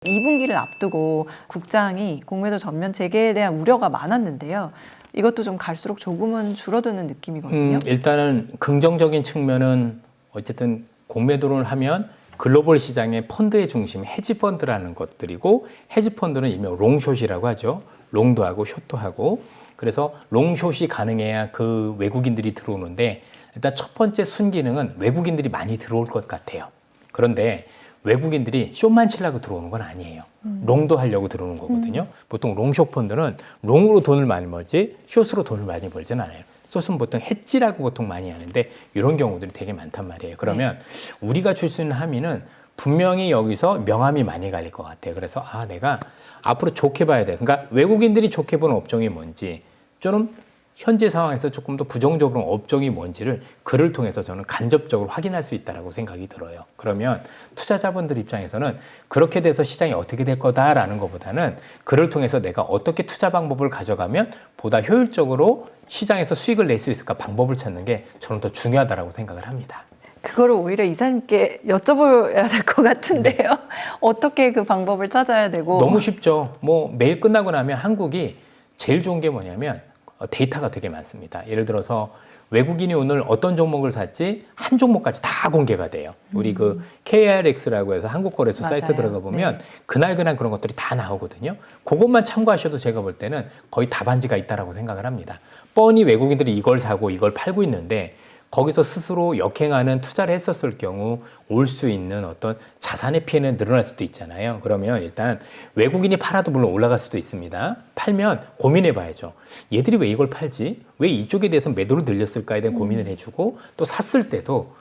2분기를 앞두고 국장이 공매도 전면 재개에 대한 우려가 많았는데요. 이것도 좀 갈수록 조금은 줄어드는 느낌이거든요. 일단은 긍정적인 측면은 어쨌든 공매도를 하면 글로벌 시장의 펀드의 중심 헤지펀드라는 것들이고, 헤지펀드는 일명 롱숏이라고 하죠. 롱도 하고 숏도 하고. 그래서 롱숏이 가능해야 그 외국인들이 들어오는데, 일단 첫 번째 순기능은 외국인들이 많이 들어올 것 같아요. 그런데 외국인들이 숏만 치려고 들어오는 건 아니에요. 롱도 하려고 들어오는 거거든요. 보통 롱숏 펀드는 롱으로 돈을 많이 벌지 숏으로 돈을 많이 벌지는 않아요. 숏은 보통 헤지라고 보통 많이 하는데 이런 경우들이 되게 많단 말이에요. 그러면 우리가 줄 수 있는 함의는 분명히 여기서 명함이 많이 갈릴 것 같아요. 그래서 내가 앞으로 좋게 봐야 돼. 그러니까 외국인들이 좋게 보는 업종이 뭔지, 좀 현재 상황에서 조금 더 부정적으로 업종이 뭔지를 글을 통해서 저는 간접적으로 확인할 수 있다고 생각이 들어요. 그러면 투자자분들 입장에서는 그렇게 돼서 시장이 어떻게 될 거다라는 것보다는 글을 통해서 내가 어떻게 투자 방법을 가져가면 보다 효율적으로 시장에서 수익을 낼 수 있을까 방법을 찾는 게 저는 더 중요하다고 생각을 합니다. 그거를 오히려 이사님께 여쭤봐야 될 것 같은데요. 네. 어떻게 그 방법을 찾아야 되고. 너무 쉽죠. 매일 끝나고 나면 한국이 제일 좋은 게 뭐냐면 데이터가 되게 많습니다. 예를 들어서 외국인이 오늘 어떤 종목을 샀지 한 종목까지 다 공개가 돼요. 우리 그 KRX라고 해서 한국거래소 사이트 들어가 보면 그날 그런 것들이 다 나오거든요. 그것만 참고하셔도 제가 볼 때는 거의 답안지가 있다라고 생각을 합니다. 뻔히 외국인들이 이걸 사고 이걸 팔고 있는데 거기서 스스로 역행하는 투자를 했었을 경우 올 수 있는 어떤 자산의 피해는 늘어날 수도 있잖아요. 그러면 일단 외국인이 팔아도 물론 올라갈 수도 있습니다. 팔면 고민해 봐야죠. 얘들이 왜 이걸 팔지? 왜 이쪽에 대해서 매도를 늘렸을까에 대한 고민을 해주고, 또 샀을 때도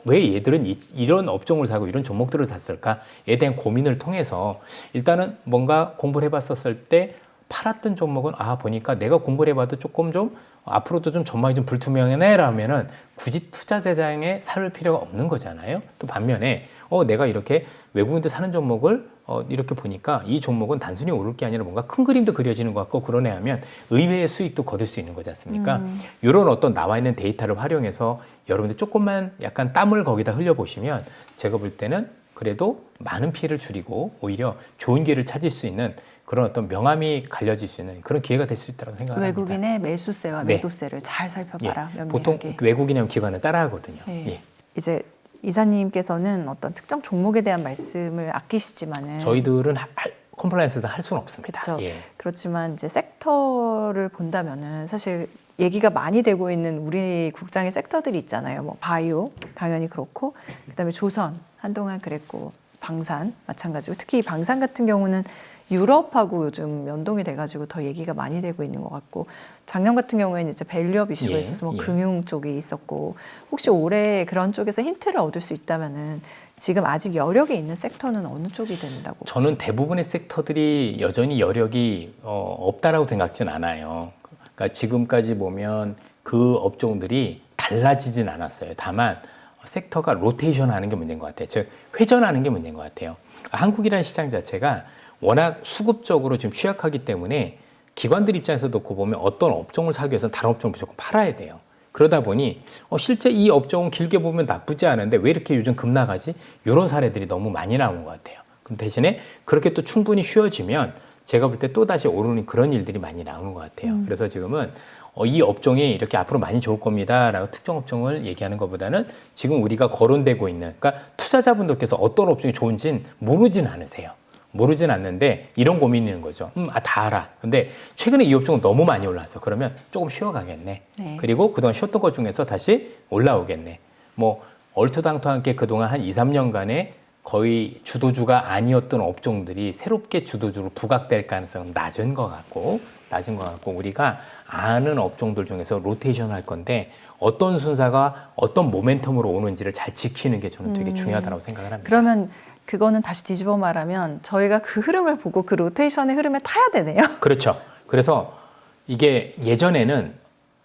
왜 얘들은 이런 업종을 사고 이런 종목들을 샀을까에 대한 고민을 통해서 일단은 뭔가 공부를 해봤었을 때 팔았던 종목은 보니까 내가 공부를 해봐도 조금 좀 앞으로도 좀 전망이 좀 불투명하네 라면은 굳이 투자 대장에 살 필요가 없는 거잖아요. 또 반면에 내가 이렇게 외국인들 사는 종목을 이렇게 보니까 이 종목은 단순히 오를 게 아니라 뭔가 큰 그림도 그려지는 것 같고 그러네 하면 의외의 수익도 거둘 수 있는 거지 않습니까? 이런 어떤 나와 있는 데이터를 활용해서 여러분들 조금만 약간 땀을 거기다 흘려보시면 제가 볼 때는 그래도 많은 피해를 줄이고 오히려 좋은 기회를 찾을 수 있는 그런 어떤 명암이 갈려질 수 있는 그런 기회가 될 수 있다고 생각합니다. 외국인의 매수세와 매도세를 잘 살펴봐라. 면밀하게. 보통 외국인이면 기관은 따라하거든요. 이제 이사님께서는 어떤 특정 종목에 대한 말씀을 아끼시지만은 저희들은 컴플라이언스도 할 수는 없습니다. 그렇죠. 그렇지만 이제 섹터를 본다면은 사실 얘기가 많이 되고 있는 우리 국장의 섹터들이 있잖아요. 뭐 바이오 당연히 그렇고, 그다음에 조선 한동안 그랬고, 방산 마찬가지고, 특히 방산 같은 경우는 유럽하고 요즘 연동이 돼가지고 더 얘기가 많이 되고 있는 것 같고, 작년 같은 경우에는 이제 밸류업 이슈가 있어서 금융 쪽이 있었고, 혹시 올해 그런 쪽에서 힌트를 얻을 수 있다면은 지금 아직 여력이 있는 섹터는 어느 쪽이 된다고? 저는 대부분의 섹터들이 여전히 여력이 없다라고 생각지는 않아요. 그러니까 지금까지 보면 그 업종들이 달라지진 않았어요. 다만 섹터가 로테이션 하는 게 문제인 것 같아요. 즉 회전하는 게 문제인 것 같아요. 한국이라는 시장 자체가 워낙 수급적으로 지금 취약하기 때문에 기관들 입장에서 놓고 보면 어떤 업종을 사기 위해서는 다른 업종을 무조건 팔아야 돼요. 그러다 보니 실제 이 업종은 길게 보면 나쁘지 않은데 왜 이렇게 요즘 급나가지? 이런 사례들이 너무 많이 나온 것 같아요. 그럼 대신에 그렇게 또 충분히 쉬어지면 제가 볼 때 또다시 오르는 그런 일들이 많이 나오는 것 같아요. 그래서 지금은 이 업종이 이렇게 앞으로 많이 좋을 겁니다 라고 특정 업종을 얘기하는 것보다는 지금 우리가 거론되고 있는, 그러니까 투자자분들께서 어떤 업종이 좋은지는 모르진 않으세요. 모르진 않는데 이런 고민이 있는 거죠. 다 알아. 근데 최근에 이 업종은 너무 많이 올랐어. 그러면 조금 쉬어가겠네. 그리고 그동안 쉬었던 것 중에서 다시 올라오겠네. 얼토당토하게 그동안 한 2, 3년간에 거의 주도주가 아니었던 업종들이 새롭게 주도주로 부각될 가능성은 낮은 것 같고 우리가 아는 업종들 중에서 로테이션 할 건데 어떤 순서가 어떤 모멘텀으로 오는지를 잘 지키는 게 저는 되게 중요하다고 생각을 합니다. 그러면 그거는 다시 뒤집어 말하면 저희가 그 흐름을 보고 그 로테이션의 흐름에 타야 되네요. 그렇죠. 그래서 이게 예전에는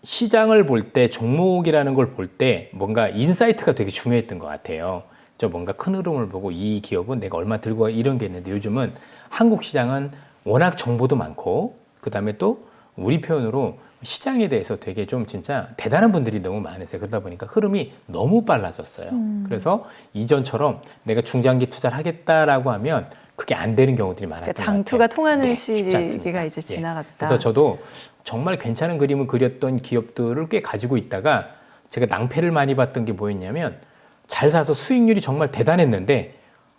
시장을 볼 때, 종목이라는 걸 볼 때 뭔가 인사이트가 되게 중요했던 것 같아요. 뭔가 큰 흐름을 보고 이 기업은 내가 얼마 들고 가 이런 게 있는데 요즘은 한국 시장은 워낙 정보도 많고 그다음에 또 우리 표현으로 시장에 대해서 되게 좀 진짜 대단한 분들이 너무 많으세요. 그러다 보니까 흐름이 너무 빨라졌어요. 그래서 이전처럼 내가 중장기 투자를 하겠다라고 하면 그게 안 되는 경우들이 많았던 그러니까 것 같아요. 장투가 통하는 네, 쉽지 않습니다. 시기가 이제 예. 지나갔다. 그래서 저도 정말 괜찮은 그림을 그렸던 기업들을 꽤 가지고 있다가 제가 낭패를 많이 봤던 게 뭐였냐면 잘 사서 수익률이 정말 대단했는데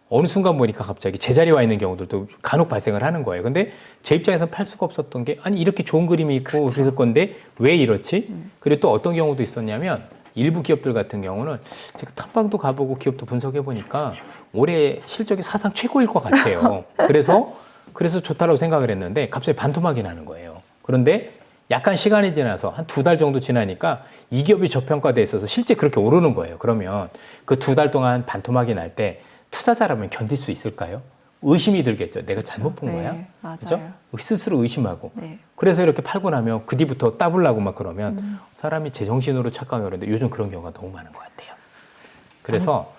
어느 순간 보니까 갑자기 제자리에 와 있는 경우들도 간혹 발생을 하는 거예요. 근데 제 입장에서 팔 수가 없었던 게 아니 이렇게 좋은 그림이 있고 그렇죠. 그랬을 건데 왜 이렇지? 그리고 또 어떤 경우도 있었냐면 일부 기업들 같은 경우는 제가 탐방도 가보고 기업도 분석해 보니까 올해 실적이 사상 최고일 것 같아요. 그래서 좋다라고 생각을 했는데 갑자기 반토막이 나는 거예요. 그런데 약간 시간이 지나서 한 2달 정도 지나니까 이 기업이 저평가돼 있어서 실제 그렇게 오르는 거예요. 그러면 그 2달 동안 반토막이 날 때 투자자라면 견딜 수 있을까요? 의심이 들겠죠. 내가 잘못 본 거야? 네, 맞아요. 그죠? 스스로 의심하고. 네. 그래서 이렇게 팔고 나면 그 뒤부터 따블라고 막 그러면 사람이 제정신으로 착각을 하는데 요즘 그런 경우가 너무 많은 것 같아요. 그래서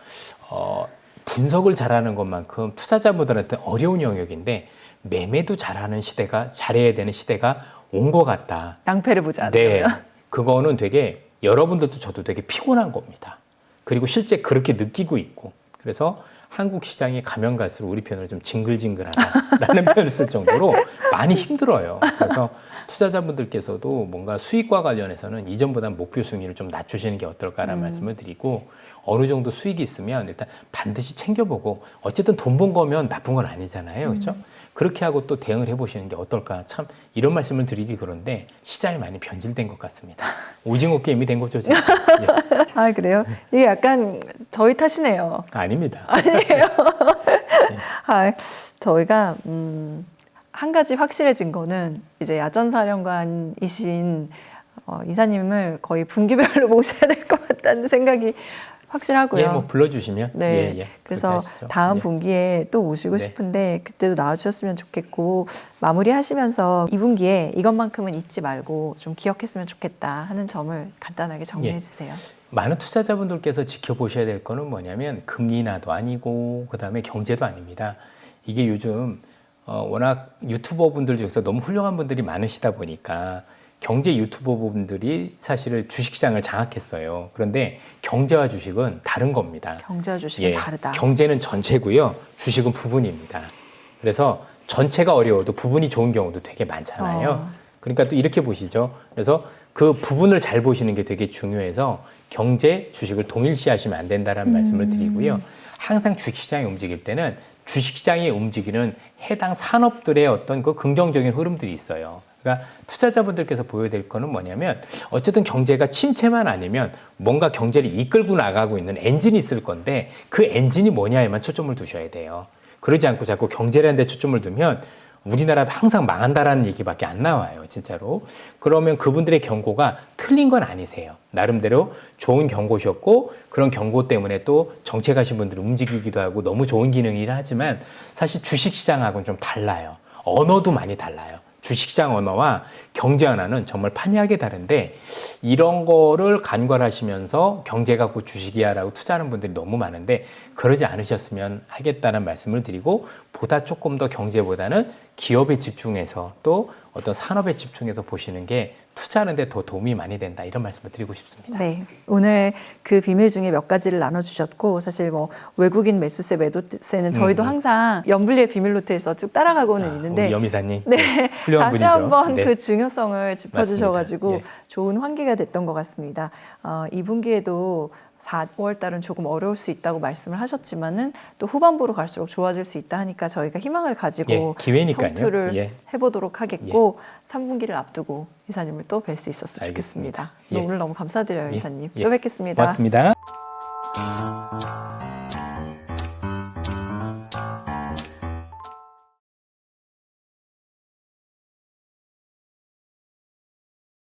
분석을 잘하는 것만큼 투자자분들한테 어려운 영역인데 매매도 잘해야 되는 시대가 온 것 같다. 낭패를 보지 네, 않으려면. 그거는 되게 여러분들도 저도 되게 피곤한 겁니다. 그리고 실제 그렇게 느끼고 있고 그래서 한국 시장에 가면 갈수록 우리 편으로 좀 징글징글하다라는 표현을 쓸 정도로 많이 힘들어요. 그래서 투자자분들께서도 뭔가 수익과 관련해서는 이전보다 목표 수익률을 좀 낮추시는 게 어떨까라는 말씀을 드리고 어느 정도 수익이 있으면 일단 반드시 챙겨보고 어쨌든 돈 번 거면 나쁜 건 아니잖아요. 그렇죠? 그렇게 하고 또 대응을 해보시는 게 어떨까 참 이런 말씀을 드리기 그런데 시장이 많이 변질된 것 같습니다. 오징어 게임이 된 거죠 진짜. 예. 아 그래요? 이게 약간 저희 탓이네요. 아닙니다. 아니에요. 아, 저희가 한 가지 확실해진 거는 이제 야전사령관이신 이사님을 거의 분기별로 모셔야 될 것 같다는 생각이 확실하고요. 예, 뭐 불러주시면. 네. 예, 예. 그래서 그렇게 하시죠. 다음 예. 분기에 또 오시고 네. 싶은데 그때도 나와주셨으면 좋겠고 마무리하시면서 2분기에 이것만큼은 잊지 말고 좀 기억했으면 좋겠다 하는 점을 간단하게 정리해 예. 주세요. 많은 투자자분들께서 지켜보셔야 될 거는 뭐냐면 금리 인하도 아니고 그다음에 경제도 아닙니다. 이게 요즘 워낙 유튜버 분들 중에서 너무 훌륭한 분들이 많으시다 보니까 경제 유튜버 분들이 사실은 주식시장을 장악했어요. 그런데 경제와 주식은 다른 겁니다. 경제와 주식은 다르다. 경제는 전체고요. 주식은 부분입니다. 그래서 전체가 어려워도 부분이 좋은 경우도 되게 많잖아요. 그러니까 또 이렇게 보시죠. 그래서 그 부분을 잘 보시는 게 되게 중요해서 경제, 주식을 동일시하시면 안 된다는 말씀을 드리고요. 항상 주식시장이 움직일 때는 주식시장이 움직이는 해당 산업들의 어떤 그 긍정적인 흐름들이 있어요. 그러니까 투자자분들께서 보여야 될 거는 뭐냐면 어쨌든 경제가 침체만 아니면 뭔가 경제를 이끌고 나가고 있는 엔진이 있을 건데 그 엔진이 뭐냐에만 초점을 두셔야 돼요. 그러지 않고 자꾸 경제라는 데 초점을 두면 우리나라가 항상 망한다라는 얘기밖에 안 나와요, 진짜로. 그러면 그분들의 경고가 틀린 건 아니세요. 나름대로 좋은 경고셨고 그런 경고 때문에 또 정책하신 분들이 움직이기도 하고 너무 좋은 기능이라 하지만 사실 주식시장하고는 좀 달라요. 언어도 많이 달라요. 주식시장 언어와 경제 언어는 정말 판이하게 다른데 이런 거를 간과하시면서 경제가 곧 주식이야라고 투자하는 분들이 너무 많은데 그러지 않으셨으면 하겠다는 말씀을 드리고 보다 조금 더 경제보다는 기업에 집중해서 또 어떤 산업에 집중해서 보시는 게 투자하는 데 더 도움이 많이 된다 이런 말씀을 드리고 싶습니다. 네, 오늘 그 비밀 중에 몇 가지를 나눠주셨고 사실 뭐 외국인 매수세 매도세는 저희도 항상 연불리의 비밀노트에서 쭉 따라가고는 있는데 우리 염이사님 네, 훌륭한 다시 분이죠. 한번 네. 그 중요성을 짚어주셔가지고 맞습니다. 예. 좋은 환기가 됐던 것 같습니다. 2분기에도 4월 달은 조금 어려울 수 있다고 말씀을 하셨지만은 또 후반부로 갈수록 좋아질 수 있다 하니까 저희가 희망을 가지고 예, 기회니까요. 성투를 예. 해보도록 하겠고 3분기를 앞두고 이사님을 또 뵐 수 있었으면 알겠습니다. 좋겠습니다. 예. 오늘 너무 감사드려요, 예. 이사님. 예. 또 뵙겠습니다. 고맙습니다.